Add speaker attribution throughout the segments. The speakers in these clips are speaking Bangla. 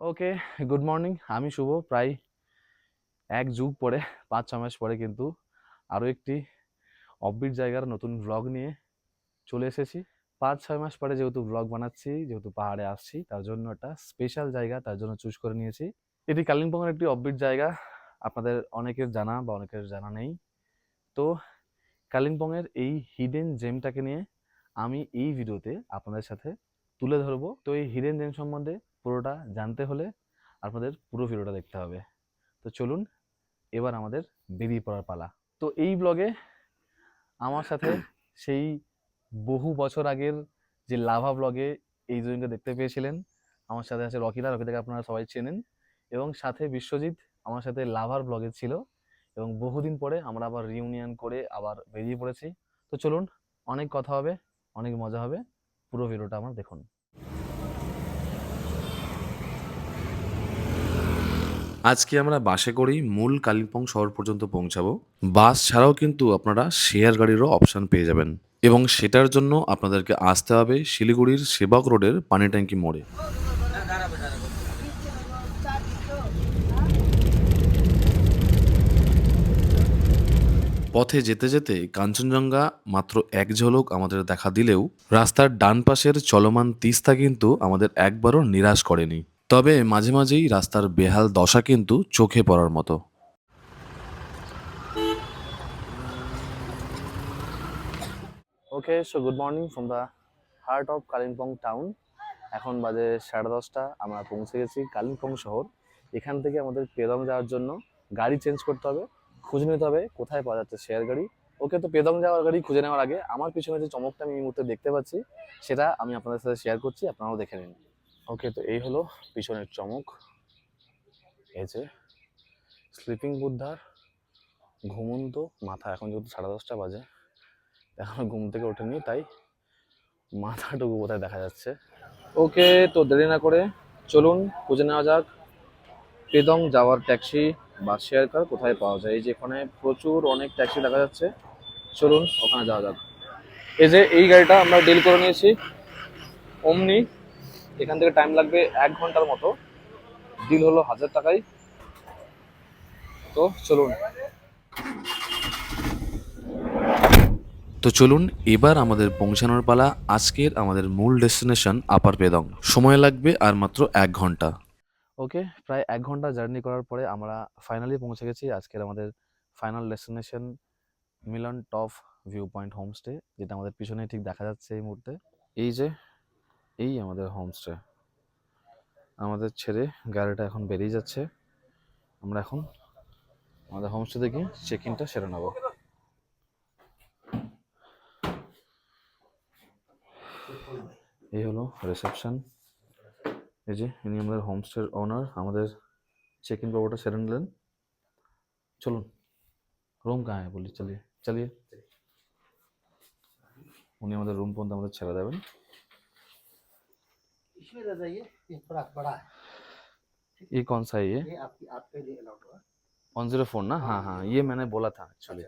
Speaker 1: ওকে, গুড মর্নিং। আমি শুভ। প্রায় এক যুগ পরে ৫-৬ মাস পরে কিন্তু আরও একটি অফবিট জায়গার নতুন ব্লগ নিয়ে চলে এসেছি। ৫-৬ মাস পরে যেহেতু ব্লগ বানাচ্ছি, যেহেতু পাহাড়ে আসছি, তার জন্য একটা স্পেশাল জায়গা তার জন্য চুজ করে নিয়েছি। এটি কালিম্পংয়ের একটি অফবিট জায়গা, আপনাদের অনেকের জানা বা অনেকের জানা নেই। তো কালিম্পংয়ের এই হিডেন জেমটাকে নিয়ে আমি এই ভিডিওতে আপনাদের সাথে তুলে ধরবো। তো এই হিডেন জেম সম্বন্ধে পুরোটা জানতে হলে আপনাদের পুরো ভিডিওটা দেখতে হবে। তো চলুন এবার আমাদের বেরিয়ে পড়ার পালা। তো এই ব্লগে আমার সাথে সেই বহু বছর আগের যে লাভা ব্লগে এই দুজনকে দেখতে পেয়েছিলেন, আমার সাথে আছে রকিদা, রকিদাকে আপনারা সবাই চেনেন, এবং সাথে বিশ্বজিৎ আমার সাথে লাভার ব্লগে ছিল, এবং বহুদিন পরে আমরা আবার রিউনিয়ন করে আবার বেরিয়ে পড়েছি। তো চলুন, অনেক কথা হবে, অনেক মজা হবে, পুরো ভিডিওটা আমার দেখুন।
Speaker 2: আজকে আমরা বাসে করেই মূল কালিম্পং শহর পর্যন্ত পৌঁছাবো। বাস ছাড়াও কিন্তু আপনারা শেয়ার গাড়িরও অপশন পেয়ে যাবেন, এবং সেটার জন্য আপনাদেরকে আসতে হবে শিলিগুড়ির সেবক রোডের পানি ট্যাঙ্কি মোড়ে। পথে যেতে যেতে কাঞ্চনজঙ্ঘা মাত্র এক ঝলক আমাদের দেখা দিলেও রাস্তার ডান পাশের চলমান তিস্তা কিন্তু আমাদের একবারও নিরাশ করেনি। তবে মাঝে মাঝেই রাস্তার বেহাল দশা কিন্তু চোখে পড়ার মতো।
Speaker 1: Okay, so good morning from the heart of Kalimpong town. এখন বাজে 10:30। আমরা পৌঁছে গেছি কালিম্পং শহর। এখান থেকে আমাদের পেদং যাওয়ার জন্য গাড়ি চেঞ্জ করতে হবে, খুঁজে নিতে হবে কোথায় পাওয়া যাচ্ছে শেয়ার গাড়ি। ওকে, তো পেদং যাওয়ার গাড়ি খুঁজে নেওয়ার আগে আমার পিছনে যে চমকটা আমি এই মুহূর্তে দেখতে পাচ্ছি সেটা আমি আপনাদের সাথে শেয়ার করছি, আপনারাও দেখে নিন। ওকে, তো এই হলো পিছনের চমক। এই যে স্লিপিং বুদ্ধার ঘুমন্ত মাথা, এখন যেহেতু 10:30 বাজে, এখনো ঘুম থেকে ওঠেনি, তাই মাথাটুকু কোথায় দেখা যাচ্ছে। ওকে, তো দেরি না করে চলুন খুঁজে নেওয়া যাক পেদং যাওয়ার ট্যাক্সি বা শেয়ার কার কোথায় পাওয়া যায়। এই যে এখানে প্রচুর অনেক ট্যাক্সি দেখা যাচ্ছে, চলুন ওখানে যাওয়া যাক। এই যে এই গাড়িটা আমরা ডিল করে নিয়েছি, অমনি। এখান থেকে টাইম লাগবে 1 ঘন্টার মতো। ডিল হলো 1000 টাকায়। তো চলুন।
Speaker 2: তো চলুন এবার আমাদের পৌঁছানোর পালা আজকের আমাদের মূল ডেস্টিনেশন আপার পেদং। সময় লাগবে আর মাত্র 1 ঘন্টা।
Speaker 1: ওকে, প্রায় 1 ঘন্টা জার্নি করার পরে আমরা ফাইনালি পৌঁছে গেছি আজকের আমাদের ফাইনাল ডেস্টিনেশন, মিলন টপ ভিউ পয়েন্ট হোমস্টে, যেটা আমাদের পিছনে ঠিক দেখা যাচ্ছে এই মুহূর্তে। এই যে এই আমাদের হোমস্টে, আমাদের ছেড়ে গাড়িটা এখন বেরিয়ে যাচ্ছে। আমরা এখন আমাদের হোমস্টে থেকে চেক ইনটা সেরে নেব। এই হলো রিসেপশন। এই যে ইনি আমাদের হোমস্টের ওনার, আমাদের চেক ইন ব্যাপারটা সেরে নিলেন। চলুন, রুম কাহা হ্যাঁ বলি, চলিয়ে চলিয়ে। উনি আমাদের রুম পর্যন্ত আমাদের ছেড়ে দেবেন।
Speaker 3: इसमें रह जाइए, ये थोड़ा बड़ा है।
Speaker 1: ये कौन सा है? ये
Speaker 3: ये आपके लिए अलाउड होगा।
Speaker 1: 104 ना? हाँ हाँ, ये मैंने बोला था एक्चुअली।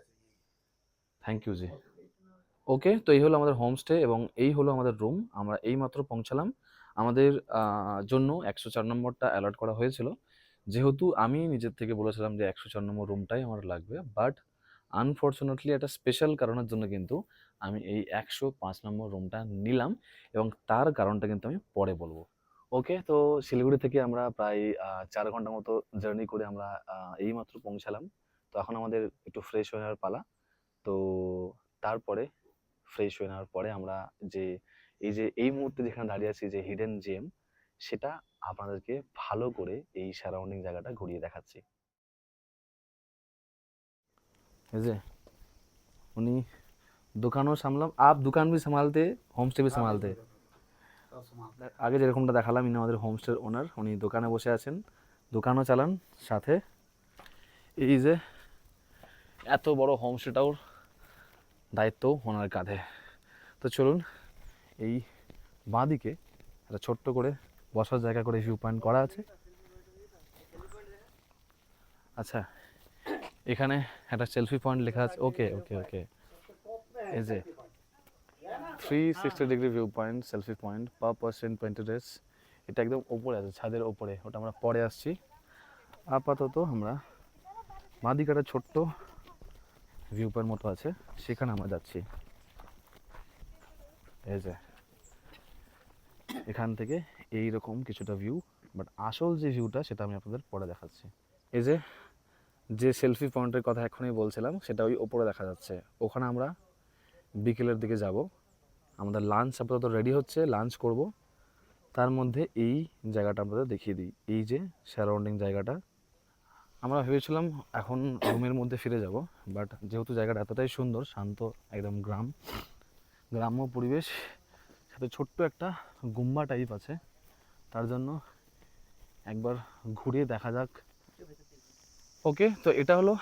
Speaker 1: থ্যাংক ইউ জি। ওকে, তো এই হলো আমাদের হোমস্টে এবং এই হলো আমাদের রুম। আমরা এইমাত্র পৌঁছালাম। আমাদের জন্য 104 নম্বরটা অ্যালট করা হয়েছিল, যেহেতু আমি নিজের থেকে বলেছিলাম যে 104 নম্বর রুমটাই আমার লাগবে। বাট আনফর্চুনেটলি একটা স্পেশাল কারণের জন্য কিন্তু আমি এই 105 নম্বর রুমটা নিলাম, এবং তার কারণটা কিন্তু আমি পরে বলবো। ওকে, তো শিলিগুড়ি থেকে আমরা প্রায় 4 ঘন্টা মতো জার্নি করে আমরা এইমাত্র পৌঁছালাম। তো এখন আমাদের একটু ফ্রেশ হয়ে নেওয়ার পালা। তো তারপরে ফ্রেশ হয়ে নেওয়ার পরে আমরা যে এই মুহূর্তে যেখানে দাঁড়িয়ে আছি, যে হিডেন জেম, সেটা আপনাদেরকে ভালো করে এই সারাউন্ডিং জায়গাটা ঘুরিয়ে দেখাচ্ছি। এই যে উনি দোকানও সামলাম, আপ দোকান भी संभालते, হোমস্টে भी संभालते। আগে যেরকমটা দেখালাম, ইনি আমাদের হোমস্টের ওনার, উনি দোকানে বসে আছেন, দোকানও চালান সাথে। এই যে এত বড় হোমস্টেটাও দায়িত্ব ওনার কাঁধে। তো চলুন, এই বাঁদিকে একটা ছোট্ট করে বসার জায়গা করে ভিউ পয়েন্ট করা আছে। আচ্ছা, এখানে একটা সেলফি পয়েন্ট লেখা আছে। ওকে ওকে ওকে, এই যে 360 degree view point, selfie point, per person 20 days, এটা একদম ওপরে আছে, ছাদের ওপরে, ওটা আমরা পরে আসছি। আপাতত আমরা মাদিকাটা ছোট্ট ভিউ পয়েন্ট মতো আছে, সেখানে আমরা যাচ্ছি। এই যে এখান থেকে এই রকম কিছুটা ভিউ, বাট আসল যে ভিউটা সেটা আমি আপনাদের পরে দেখাচ্ছি। এই যে যে সেলফি পয়েন্টের কথা এখনই বলছিলাম, সেটা ওই ওপরে দেখা যাচ্ছে। ওখানে আমরা বিকেলের দিকে যাব। আমাদের লাঞ্চ আপাতত রেডি হচ্ছে, লাঞ্চ করব। তার মধ্যে এই জায়গাটা আপনাদের দেখিয়ে দিই, এই যে সারাউন্ডিং জায়গাটা। আমরা ভেবেছিলাম এখন রুমের মধ্যে ফিরে যাব, বাট যেহেতু জায়গাটা এতটাই সুন্দর, শান্ত, একদম গ্রাম্য পরিবেশ, সাথে ছোট্ট একটা গুম্বা টাইপ আছে, তার জন্য একবার ঘুরিয়ে দেখা যাক। ওকে, তো এটা হলো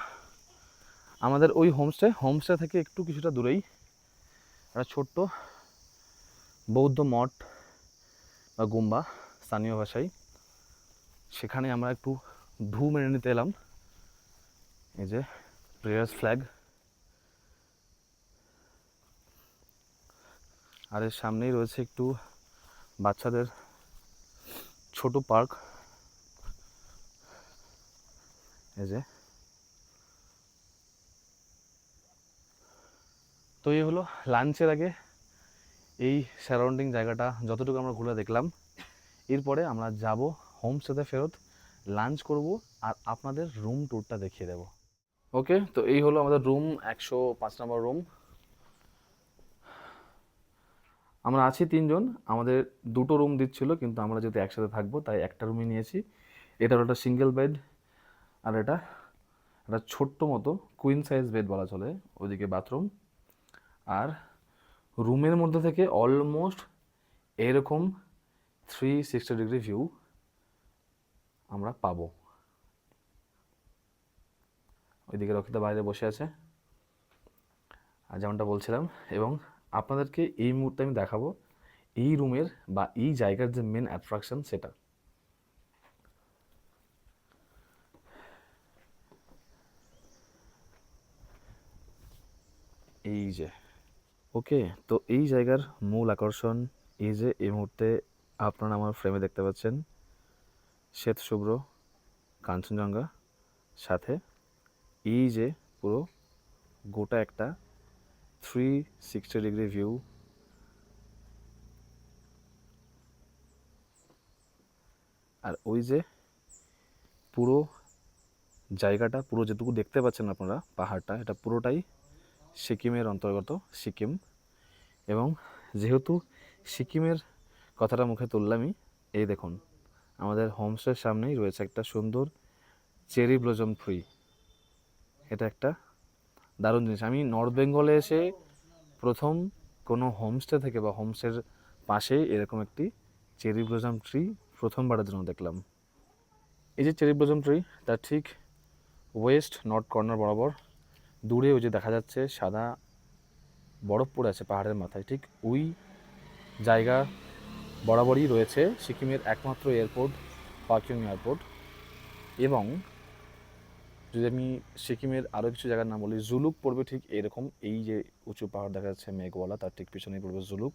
Speaker 1: আমাদের ওই হোমস্টে থেকে একটু কিছুটা দূরেই একটা ছোট্ট বৌদ্ধ মঠ বা গুম্বা স্থানীয় ভাষায়, সেখানে আমরা একটু ঢু মেরে নিতে এলাম। এই যে প্রেয়ার্স ফ্ল্যাগ, আর এর সামনেই রয়েছে একটু বাচ্চাদের ছোট পার্ক। এই যে, তো এই হলো লাঞ্চের আগে এই সারাউন্ডিং জায়গাটা যতটুকু আমরা ঘুরে দেখলাম। এরপরে আমরা যাব হোমস্টেতে ফেরত, লাঞ্চ করব আর আপনাদের রুম ট্যুরটা দেখিয়ে দেব। ওকে, তো এই হলো আমাদের রুম, 105 নম্বর রুম। আমরা আছি 3 জন, আমাদের 2টো রুম দিচ্ছিল, কিন্তু আমরা যেহেতু একসাথে থাকবো তাই একটা রুমই নিয়েছি। এটা হলো একটা সিঙ্গেল বেড, আর এটা একটা ছোট্ট মতো কুইন সাইজ বেড বলা চলে, ওইদিকে বাথরুম। আর রুমের মধ্যে থেকে অলমোস্ট এরকম 360 ডিগ্রি ভিউ আমরা পাবো। ওইদিকে রক্ষিতা বাইরে বসে আছে, আর যেমনটা বলছিলাম, এবং আপনাদেরকে এই মুহূর্তে আমি দেখাবো এই রুমের বা এই জায়গার যে মেন অ্যাট্রাকশন সেটা। এই যে, ওকে, তো এই জায়গার মূল আকর্ষণ এই যে এই মুহূর্তে আপনারা আমার ফ্রেমে দেখতে পাচ্ছেন শ্বেত শুভ্র কাঞ্চনজঙ্ঘা, সাথে এই যে পুরো গোটা একটা 360 ডিগ্রি ভিউ। আর ওই যে পুরো জায়গাটা, পুরো যেটুকু দেখতে পাচ্ছেন আপনারা পাহাড়টা, এটা পুরোটাই সিকিমের অন্তর্গত, সিকিম। এবং যেহেতু সিকিমের কথাটা মুখে তুললামই, এই দেখুন আমাদের হোমস্টের সামনেই রয়েছে একটা সুন্দর চেরি ব্লজম ট্রি। এটা একটা দারুণ জিনিস। আমি নর্থ বেঙ্গলে এসে প্রথম কোনো হোমস্টে থেকে বা হোমস্টের পাশেই এরকম একটি চেরি ব্লজম ট্রি প্রথমবারের জন্য দেখলাম। এই যে চেরি ব্লজম ট্রি, তার ঠিক ওয়েস্ট নর্থ কর্নার বরাবর দূরে ওই যে দেখা যাচ্ছে সাদা বরফ পড়ে আছে পাহাড়ের মাথায়, ঠিক ওই জায়গা বরাবরই রয়েছে সিকিমের একমাত্র এয়ারপোর্ট, পাকইয়ং এয়ারপোর্ট। এবং যদি আমি সিকিমের আরও কিছু জায়গার নাম বলি, জুলুক পড়বে ঠিক এরকম, এই যে উঁচু পাহাড় দেখা যাচ্ছে মেঘওয়ালা, তার ঠিক পিছনেই পড়বে জুলুক।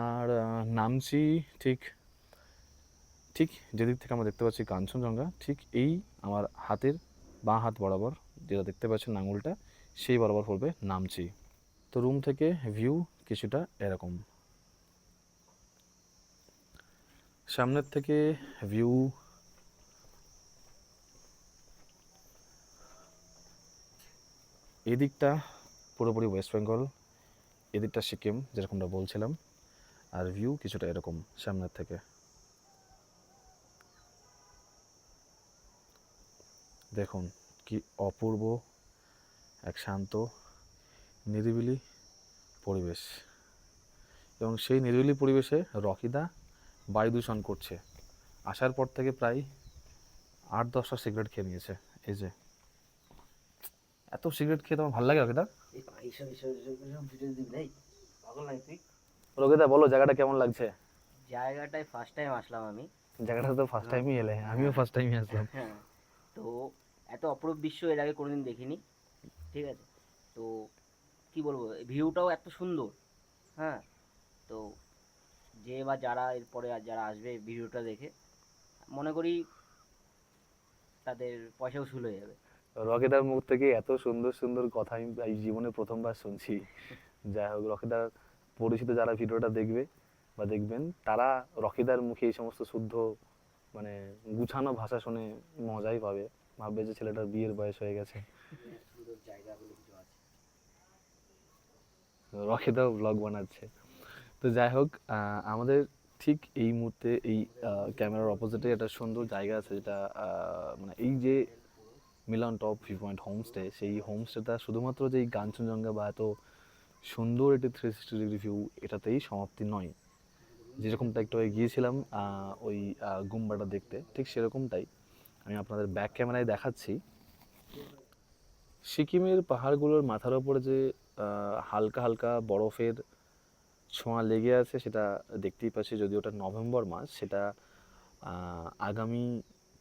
Speaker 1: আর নামচি ঠিক ঠিক যেদিক থেকে আমরা দেখতে পাচ্ছি কাঞ্চনজঙ্ঘা, ঠিক এই আমার হাতের বাঁ হাত বরাবর যেটা দেখতে পাচ্ছেন আঙুলটা, সেই বরাবর পড়বে নামচি। তো রুম থেকে ভিউ কিছুটা এরকম, সামনের থেকে ভিউ এদিকটা পুরোপুরি ওয়েস্ট বেঙ্গল, এদিকটা সিকিম যেরকমটা বলছিলাম, আর ভিউ কিছুটা এরকম সামনের থেকে। দেখুন কি অপূর্ব এক শান্ত নিরিবিলি পরিবেশ, এবং সেই নিরিবিলি পরিবেশে রকিদা বায়ু দূষণ করছে। আসার পর থেকে প্রায় 8-10টা সিগারেট খেয়ে নিয়েছে। এই যে এত সিগারেট খেয়ে তোমার ভালো লাগে রকিদা?
Speaker 3: ভিডিও দিবি নাই পাগল নাই তুই?
Speaker 1: রকিদা বলো জায়গাটা কেমন লাগছে?
Speaker 4: জায়গাটায় ফার্স্ট টাইম আসলাম আমি।
Speaker 1: জায়গাটা তো ফার্স্ট টাইমই এলে, আমিও ফার্স্ট টাইমই আসলাম।
Speaker 4: হ্যাঁ, তো এত অপরূপ দৃশ্য এর আগে কোনোদিন দেখিনি। ঠিক আছে, তো কি বলবো, ভিউটাও এত সুন্দর। হ্যাঁ, তো যে বা যারা এরপরে আর যারা আসবে ভিডিওটা দেখে, মনে করি তাদের পয়সা উসুল হয়ে যাবে।
Speaker 1: রকিদার মুখ থেকে এত সুন্দর সুন্দর কথা আমি এই জীবনে প্রথমবার শুনছি। যাই হোক, রকিদার পরিচিত যারা ভিডিওটা দেখবে বা দেখবেন, তারা রকিদার মুখে এই সমস্ত শুদ্ধ মানে গুছানো ভাষা শুনে মজাই পাবে, ভাববে যে ছেলেটার বিয়ের বয়স হয়ে গেছে।
Speaker 4: সুন্দর জায়গাগুলো কিছু আছে।
Speaker 1: রকিদাও ব্লগ বানাচ্ছে। তো যাই হোক, আমাদের ঠিক এই মুহূর্তে এই ক্যামেরার অপোজিটে একটা সুন্দর জায়গা আছে, যেটা মানে এই যে মিলন টপ ভিউ পয়েন্ট হোমস্টে, সেই হোমস্টেটা শুধুমাত্র যে এই কাঞ্চনজঙ্ঘা বা এত সুন্দর একটি 360 ডিগ্রি ভিউ এটাতেই সমাপ্তি নয়। যেরকমটা একটু আগে গিয়েছিলাম ওই গুম্বাটা দেখতে, ঠিক সেরকমটাই আমি আপনাদের ব্যাক ক্যামেরায় দেখাচ্ছি। সিকিমের পাহাড়গুলোর মাথার ওপরে যে হালকা হালকা বরফের ছোঁয়া লেগে আছে সেটা দেখতেই পাচ্ছি। যদি ওটা নভেম্বর মাস, সেটা আগামী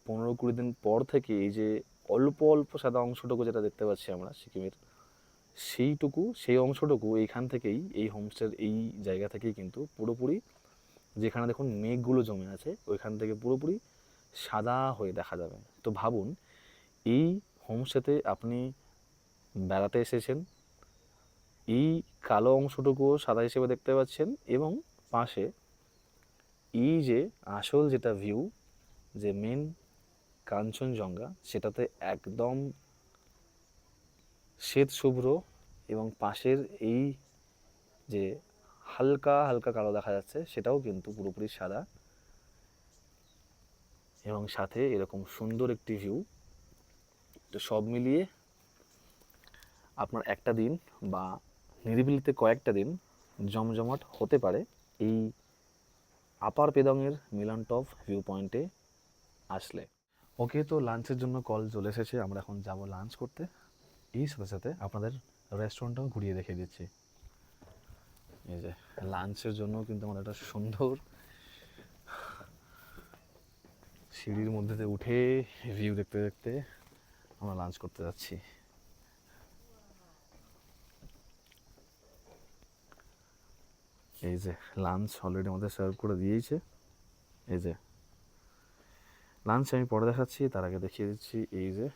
Speaker 1: 15-20 দিন পর থেকে এই যে অল্প অল্প সাদা অংশটুকু যেটা দেখতে পাচ্ছি আমরা সিকিমের, সেই অংশটুকু এইখান থেকেই, এই হোমস্টের এই জায়গা থেকেই কিন্তু পুরোপুরি, যেখানে দেখুন মেঘগুলো জমে আছে, ওইখান থেকে পুরোপুরি সাদা হয়ে দেখা যাবে। তো ভাবুন, এই হোমস্টেতে আপনি বেড়াতে এসেছেন, এই কালো অংশটুকুও সাদা হিসেবে দেখতে পাচ্ছেন, এবং পাশে এই যে আসল যেটা ভিউ, যে মেন কাঞ্চনজঙ্ঘা, সেটাতে একদম শ্বেত শুভ্র, এবং পাশের এই যে হালকা হালকা কালো দেখা যাচ্ছে সেটাও কিন্তু পুরোপুরি সাদা, এবং সাথে এরকম সুন্দর একটি ভিউ। তো সব মিলিয়ে আপনার একটা দিন বা নিরিবিলিতে কয়েকটা দিন জমজমাট হতে পারে এই আপার পেদংয়ের মিলন টপ ভিউ পয়েন্টে আসলে। ওকে, তো লাঞ্চের জন্য কল চলে এসেছে, আমরা এখন যাব লাঞ্চ করতে। এই সাথে সাথে আপনাদের রেস্টুরেন্টটাও ঘুরিয়ে দেখিয়ে দিচ্ছি। এই যে লাঞ্চের জন্য কিন্তু আমরা একটা সুন্দর সিঁড়ির মধ্যে দিয়ে উঠে ভিউ দেখতে দেখতে আমরা লাঞ্চ করতে যাচ্ছি। এই যে লাঞ্চ অলরেডি আমাদের সার্ভ করে দিয়েছে। এই যে লাঞ্চ আমি পরে দেখাচ্ছি, তার আগে দেখিয়ে দিচ্ছি। এই যে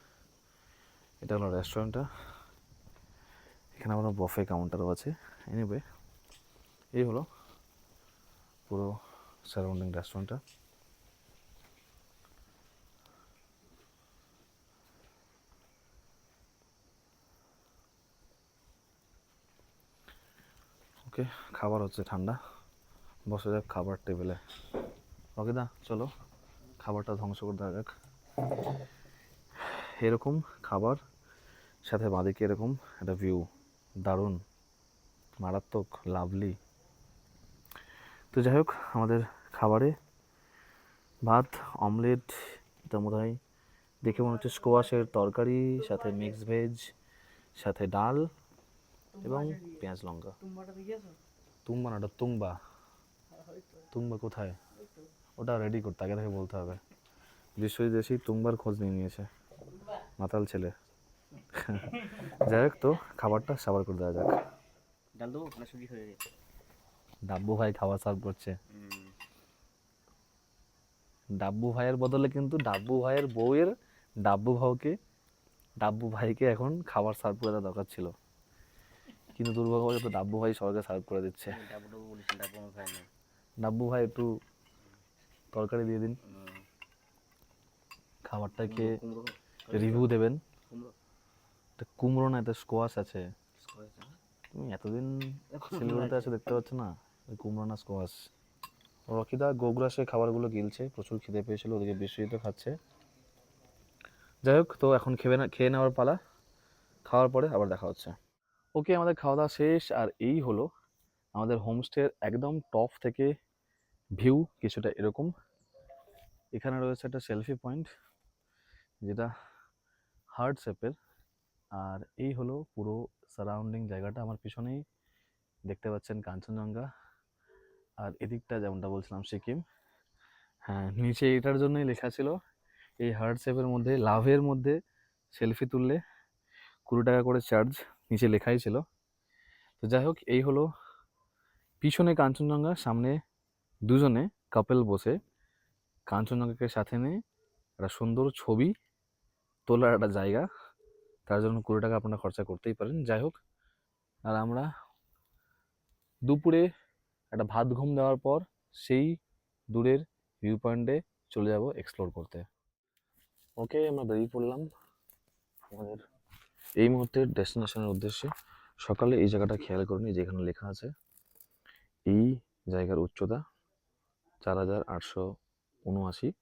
Speaker 1: এটা হলো রেস্টুরেন্টটা, এখানে আমার বফে কাউন্টারও আছে। এনিওয়ে, এই হলো পুরো সারাউন্ডিং রেস্টুরেন্টটা। ওকে, খাবার হচ্ছে ঠান্ডা, বসে যাক খাবার টেবিলে। ওকে দা, চলো খাবারটা ধ্বংস করে দেওয়া যাক। এরকম খাবার, সাথে বাঁদিকে এরকম একটা ভিউ, দারুণ, মারাত্মক, লাভলি। তো যাই হোক, আমাদের খাবারে ভাত, অমলেট, এটা মনে হয় দেখে মনে হচ্ছে স্কোয়াশের তরকারি, সাথে মিক্স ভেজ, সাথে ডাল এবং পেঁয়াজ লঙ্কা। তুম্বা না, ওটা তুংবা। তুংবা কোথায়? ওটা রেডি করতে আগে থেকে বলতে হবে। বিশ্বজিৎ এসেই তুংবার খোঁজ নিয়ে নিয়েছে, মাতাল ছেলে। যাই হোক, তো খাবারটা সাবার করে দেওয়া যাক।
Speaker 4: ডাল দেবো না সুজি হয়ে গেছে?
Speaker 1: ডাব্বু ভাই খাবার সার্ভ করছে। ডাব্বু ভাইয়ের বদলে কিন্তু ডাব্বু ভাইয়ের বউয়ের ডাব্বু ভাইকে এখন খাবার সার্ভ করে দেওয়া দরকার ছিল, কিন্তু দুর্ভাগ্যবশত ডাব্বু ভাই সবাইকে সার্ভ করে দিচ্ছে।
Speaker 4: ডাবু ডাবু বলেছেন, ডাবু আমার ভাই নেই।
Speaker 1: ডাব্বু ভাই একটু তরকারি দিয়ে দিন, খাবারটা খেয়ে
Speaker 4: কুমড়ো
Speaker 1: রিভিউ দেবেন।
Speaker 4: কুমড়ো
Speaker 1: এটা কুমড়ো না, এটা স্কোয়াশ আছে। তুমি এতদিন শিলিগুড়িতে এসে দেখতে পাচ্ছ না, ওই কুমড়ো না স্কোয়াশ। রকিদা গোগ্রাসে খাবারগুলো গিলছে, প্রচুর খিদে পেয়েছিল, ওদিকে বিশ্বজিৎ খাচ্ছে। যাই হোক, তো এখন খেয়ে নেওয়ার পালা, খাওয়ার পরে আবার দেখা হচ্ছে। ওকে, আমাদের খাওয়া দাওয়া শেষ, আর এই হলো আমাদের হোমস্টের একদম টপ থেকে ভিউ কিছুটা এরকম। এখানে রয়েছে একটা সেলফি পয়েন্ট, যেটা হার্ট শেপের, আর এই হলো পুরো সারাউন্ডিং জায়গাটা। আমার পিছনেই দেখতে পাচ্ছেন কাঞ্চনজঙ্ঘা, আর এদিকটা যেমনটা বলছিলাম সিকিম। হ্যাঁ, নিচে এটার জন্যই লেখা ছিল, এই হার্ট শেপের মধ্যে লাভের মধ্যে সেলফি তুললে 20 টাকা করে চার্জ, নিচে লেখাই ছিল। তো যাই হোক, এই হলো পিছনে কাঞ্চনজঙ্ঘা, সামনে দুজনে কাপেল বসে কাঞ্চনজঙ্ঘাকে সাথে নিয়ে একটা সুন্দর ছবি তোলার একটা জায়গা, তার জন্য 20 টাকা আপনারা খরচা করতেই পারেন। যাই হোক, আর আমরা দুপুরে একটা ভাত ঘুম দেওয়ার পর সেই দূরের ভিউ পয়েন্টে চলে যাব এক্সপ্লোর করতে। ওকে, আমরা বেরিয়ে পড়লাম আমাদের এই মুহূর্তের ডেস্টিনেশনের উদ্দেশ্যে। সকালে এই জায়গাটা খেয়াল করুন, যেখানে লেখা আছে এই জায়গার উচ্চতা 4879,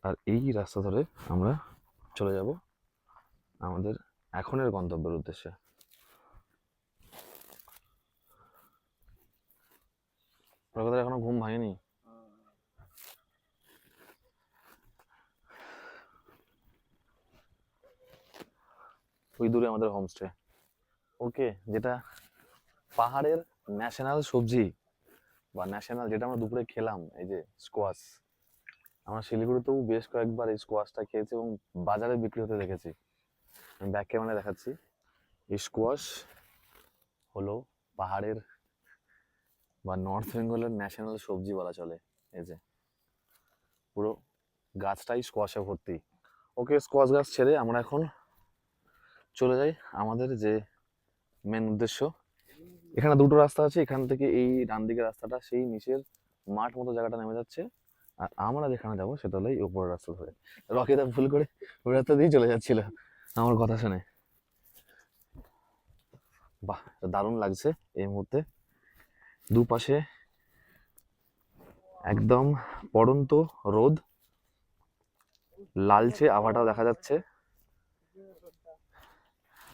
Speaker 1: আর এই রাস্তা ধরে আমরা চলে যাব আমাদের এখনের গন্তব্যের উদ্দেশ্যে। প্রকৃতির এখনো ঘুম ভাঙেনি। ওই দূরে আমাদের হোমস্টে। ওকে, যেটা পাহাড়ের ন্যাশনাল সবজি বা ন্যাশনাল, যেটা আমরা দুপুরে খেলাম, এই যে স্কোয়াশ। আমরা শিলিগুড়িতেও বেশ কয়েকবার এই স্কোয়াশটা খেয়েছি এবং বাজারে বিক্রি হতে দেখেছি। আমি ব্যাক ক্যামেরায় দেখাচ্ছি। এই স্কোয়াশ হলো পাহাড়ের বা নর্থ বেঙ্গলের ন্যাশনাল সবজি বলা চলে। এই যে পুরো গাছটাই স্কোয়াশে ভর্তি। ওকে, স্কোয়াশ গাছ ছেড়ে আমরা এখন চলে যাই আমাদের যে মেন উদ্দেশ্য। এখানে দুটো রাস্তা আছে, এখান থেকে এই ডান দিকের রাস্তাটা সেই নিচের মাঠ মতো জায়গাটা নেমে যাচ্ছে, আর আমরা যেখানে যাবো সেটা হলো এই উপরের রাস্তা ধরে। রকিদা ভুল করে ওই রাস্তা দিয়ে চলে যাচ্ছিল আমার কথা শুনে। বাহ, দারুণ লাগছে এই মুহূর্তে। দুপাশে একদম পড়ন্ত রোদ, লালচে আভাটাও দেখা যাচ্ছে।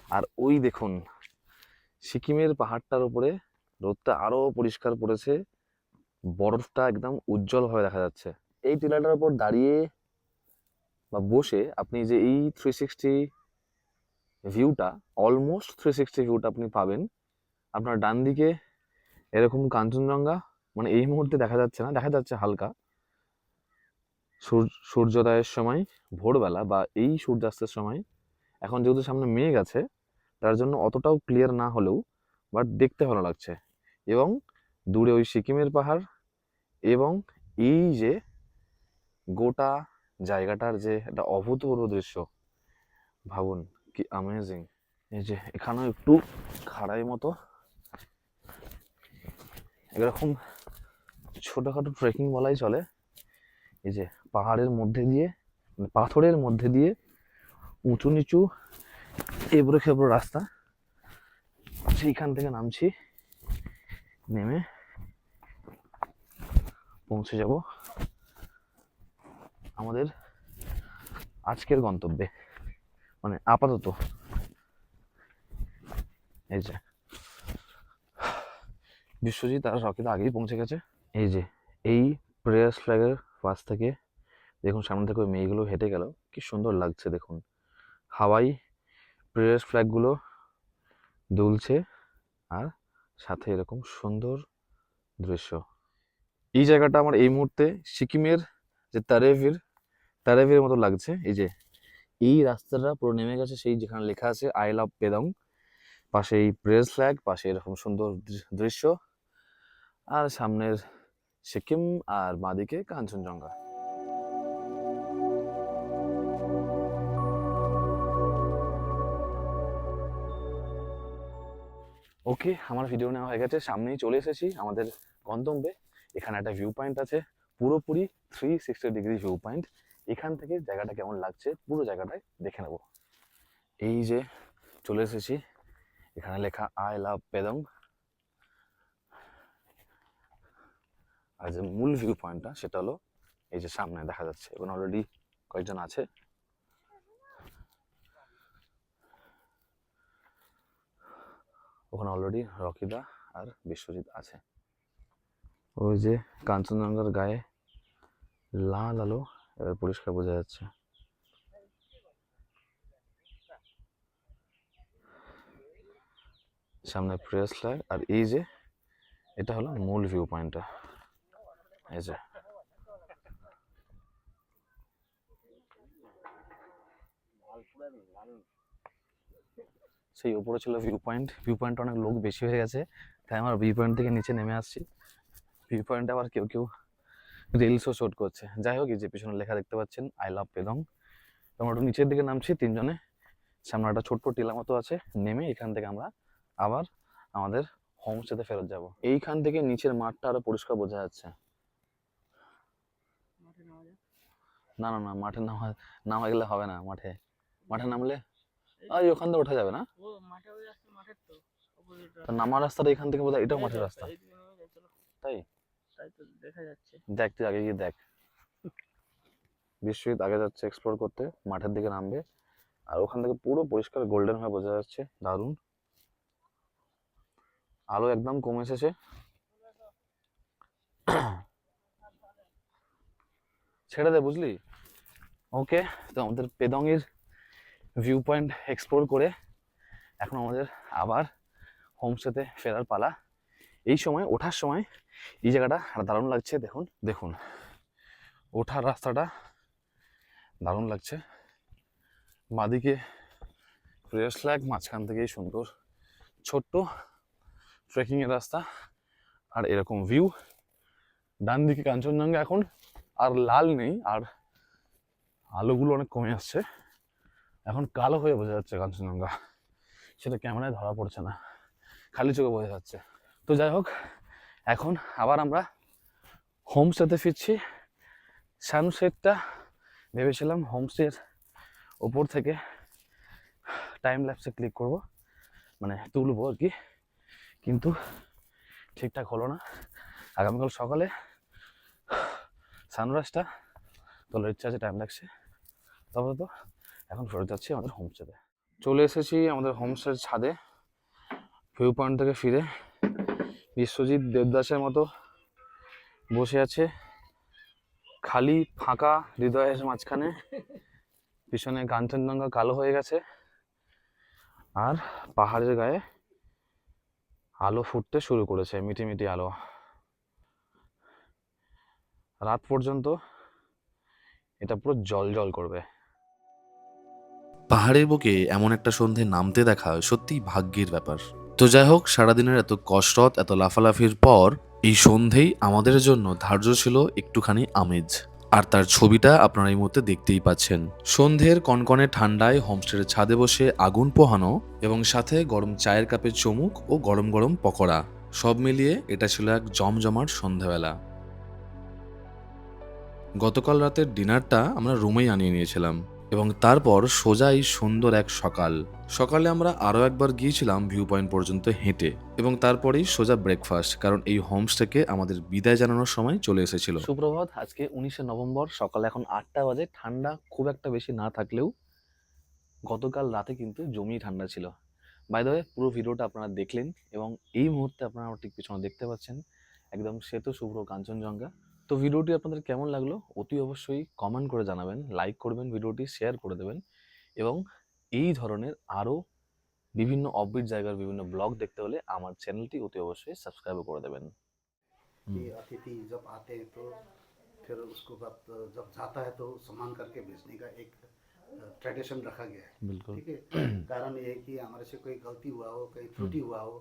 Speaker 1: আর ওই দেখুন সিকিমের পাহাড়টার উপরে রোদটা আরো পরিষ্কার পড়েছে, বরফটা একদম উজ্জ্বল ভাবে দেখা যাচ্ছে। এই টিলাটার উপর দাঁড়িয়ে বা বসে আপনি যে এই 360 ভিউটা, অলমোস্ট 360 ভিউটা আপনি পাবেন। আপনার ডান দিকে এরকম কাঞ্চনজঙ্ঘা, মানে এই মুহূর্তে দেখা যাচ্ছে না, দেখা যাচ্ছে হালকা সূর্যোদয়ের সময় ভোরবেলা বা এই সূর্যাস্তের সময়। এখন যেহেতু সামনে মেঘ আছে তার জন্য অতটাও ক্লিয়ার না হলেও বাট দেখতে ভালো লাগছে। এবং দূরে ওই সিকিমের পাহাড় এবং এই যে গোটা জায়গাটার যে একটা অভূতপূর্ব দৃশ্য, ভাবুন কি অ্যামেজিং। এই যে এখানেও একটু খাড়াই মতো এরকম ছোটখাটো ট্রেকিং বলাই চলে। এই যে পাহাড়ের মধ্যে দিয়ে, মানে পাথরের মধ্যে দিয়ে উঁচু নিচু এবড়ো খেবড়ো রাস্তা, সেইখান থেকে নামছি, নেমে পৌঁছে যাব আমাদের আজকের গন্তব্যে, মানে আপাতত। এই যে বিশ্বজিৎ আর রকিদা আগেই পৌঁছে গেছে। এই যে এই প্রেয়ার্স ফ্ল্যাগের পাশ থেকে দেখুন সামনে থেকে ওই মেয়েগুলো হেঁটে গেল, কি সুন্দর লাগছে দেখুন। হাওয়াই প্রেয়ার্স ফ্ল্যাগগুলো দুলছে আর সাথে এরকম সুন্দর দৃশ্য। এই জায়গাটা আমার এই মুহূর্তে সিকিমের যে তারেভির মতো লাগছে। এই যে এই রাস্তাটা পুরো নেমে গেছে সেই যেখানে লেখা আছে আই লাভ পেদং, পাশে এই প্রেস ফ্ল্যাগ, পাশে এরকম সুন্দর দৃশ্য, আর সামনের সিকিম আর বাঁদিকে কাঞ্চনজঙ্ঘা। ওকে, আমার ভিডিও নেওয়া হয়ে গেছে, সামনেই চলে এসেছি আমাদের গন্তব্যে। এখানে একটা ভিউ পয়েন্ট আছে, পুরোপুরি 360 ডিগ্রি ভিউ পয়েন্ট। এখান থেকে জায়গাটা কেমন লাগছে পুরো জায়গাটায় দেখে নেব। এই যে চলে এসেছি, এখানে লেখা আই লাভ পেদং, আর যে মূল ভিউ পয়েন্টটা সেটা হলো এই যে সামনে দেখা যাচ্ছে। এবং অলরেডি কয়েকজন আছে, ওখানে অলরেডি রকিদা আর বিশ্বজিৎ আছে। ওই যে কাঞ্চনজঙ্ঘার গায়ে লাল আলো এবার পরিষ্কার বোঝা যাচ্ছে। সামনে প্রেস ফ্ল্যাগ, আর এই যে এটা হলো মূল ভিউ পয়েন্টটা। এই যে সেই উপরে ছিল ভিউ পয়েন্ট, ভিউ পয়েন্টে অনেক লোক বেশি হয়ে গেছে তাই আমরা ভিউ পয়েন্ট থেকে নিচে নেমে আসছি। ভিউ পয়েন্টে আবার কেউ কেউ রিলসও শুট করছে। যাই হোক, এই যে পিছনে লেখা দেখতে পাচ্ছেন, আই লাভ পেদং। আমরা একটু নিচের দিকে নামছি তিনজনে। সামনে একটা ছোট্ট টিলা মতো আছে, নেমে এখান থেকে আমরা আবার আমাদের হোমস্টেতে ফেরত যাব। এইখান থেকে নিচের মাঠটা আরো পরিষ্কার বোঝা যাচ্ছে। না না না, মাঠে নামা গেলে হবে না। মাঠে নামলে ওই ওখান থেকে ওঠা যাবে না। তো নামার রাস্তাটা এখান থেকে বোধহয় এটাও মাঠের রাস্তা। তাই
Speaker 4: দেখা যাচ্ছে।
Speaker 1: দেখ, তুই আগে গিয়ে দেখ। বিশ্বজিৎ আগে যাচ্ছে এক্সপ্লোর করতে, মাঠের দিকে নামবে। আর ওখান থেকে পুরো পরিষ্কার গোল্ডেন হয়ে বোঝা যাচ্ছে, দারুণ। আলো একদম কমে এসেছে। ছেড়ে দে, বুঝলি? ওকে, তো আমাদের পেদংয়ের ভিউ পয়েন্ট এক্সপ্লোর করে এখন আমাদের আবার হোমস্টেতে ফেরার পালা। এই সময় ওঠার সময় এই জায়গাটা দারুণ লাগছে। দেখুন দেখুন, ওঠার রাস্তাটা দারুণ লাগছে। বাঁদিকে ফ্রেশ ল্যাগ, মাঝখান থেকেই সুন্দর ছোট্ট ট্রেকিংয়ের রাস্তা আর এরকম ভিউ। ডান দিকে কাঞ্চনজঙ্ঘা এখন আর লাল নেই, আর আলোগুলো অনেক কমে আসছে, এখন কালো হয়ে বোঝা যাচ্ছে কাঞ্চনজঙ্ঘা। সেটা ক্যামেরায় ধরা পড়ছে না, খালি চোখে বোঝা যাচ্ছে। তো যাই হোক, এখন আবার আমরা হোমস্টেতে ফিরছি। সানসেটটা ভেবেছিলাম হোমস্টের ওপর থেকে টাইম ল্যাপসে ক্লিক করব, মানে তুলবো আর কি, কিন্তু ঠিকঠাক হলো না। আগামীকাল সকালে সানরাইজটা তোলার ইচ্ছা আছে, টাইম লাগছে। তবে তো এখন ফেরত যাচ্ছি আমাদের হোমস্টেতে। চলে এসেছি আমাদের হোমস্টের ছাদে। ভিউ পয়েন্ট থেকে ফিরে বিশ্বজিৎ দেবদাসের মতো বসে আছে খালি ফাঁকা হৃদয়ের মাঝখানে। পিছনে কাঞ্চনজঙ্ঘা কালো হয়ে গেছে, আর পাহাড়ের গায়ে আলো ফুটতে শুরু করেছে, মিটি মিটি আলো। রাত পর্যন্ত এটা পুরো জল জল করবে।
Speaker 2: পাহাড়ের বুকে এমন একটা সন্ধে নামতে দেখা সত্যিই ভাগ্যের ব্যাপার। তো যাই হোক, সারাদিনের এত কসরত, এত লাফালাফির পর এই সন্ধেই আমাদের জন্য ধার্য ছিল একটুখানি আমেজ। আর তার ছবিটা আপনারা এই মুহূর্তে দেখতেই পাচ্ছেন। সন্ধ্যের কনকনে ঠান্ডায় হোমস্টের ছাদে বসে আগুন পোহানো এবং সাথে গরম চায়ের কাপে চুমুক ও গরম গরম পকোড়া, সব মিলিয়ে এটা ছিল এক জমজমাট সন্ধ্যাবেলা। গতকাল রাতের ডিনারটা আমরা রুমেই আনিয়ে নিয়েছিলাম এবং তারপর সোজা এই সুন্দর এক সকালে আমরা আরও একবার গিয়েছিলাম ভিউ পয়েন্ট পর্যন্ত হেঁটে, এবং তারপরেই সোজা ব্রেকফাস্ট, কারণ এই হোমস্টেকে আমাদের বিদায় জানানোর সময় চলে এসেছিল।
Speaker 1: সুপ্রভাত, আজকে 19শে নভেম্বর, সকাল এখন 8টা বাজে। ঠান্ডা খুব একটা বেশি না থাকলেও গতকাল রাতে কিন্তু জমিয়ে ঠান্ডা ছিল। বাই দ্য ওয়ে, পুরো ভিডিওটা আপনারা দেখলেন এবং এই মুহূর্তে আপনারা ঠিক পিছনে দেখতে পাচ্ছেন একদম শ্বেত শুভ্র কাঞ্চনজঙ্ঘা। তো ভিডিওটি আপনাদের কেমন লাগলো অতি অবশ্যই কমেন্ট করে জানাবেন, লাইক করবেন, ভিডিওটি শেয়ার করে দেবেন, এবং এই ধরনের আরও বিভিন্ন অফবিট জায়গার বিভিন্ন ব্লগ দেখতে হলে আমার চ্যানেলটি অতি অবশ্যই সাবস্ক্রাইব করে দেবেন।
Speaker 5: कि अतिथि जब आते हैं तो फिर उसको बाद जब जाता है तो सम्मान करके भेजने का एक ट्रेडिशन रखा गया है।
Speaker 1: बिल्कुल।
Speaker 5: ठीक है, कारण ये है कि हमारे से कोई गलती हुआ हो, कहीं त्रुटि हुआ हो,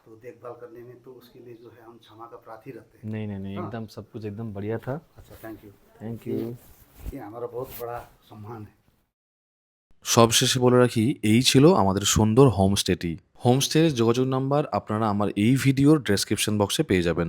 Speaker 5: तो देखभाल करने में तो उसके लिए जो है हम क्षमा का प्रार्थी रहते हैं।
Speaker 1: नहीं नहीं नहीं,
Speaker 5: हाँ।
Speaker 1: एकदम सब कुछ एकदम बढ़िया था।
Speaker 5: अच्छा, थैंक यू।
Speaker 1: Thank you.
Speaker 5: ये हमारा बहुत बड़ा सम्मान है।
Speaker 2: সবশেষে বলে রাখি, এই ছিল আমাদের সুন্দর হোমস্টেটি। হোমস্টের যোগাযোগ নাম্বার আপনারা আমার এই ভিডিওর ডেসক্রিপশন বক্সে পেয়ে যাবেন।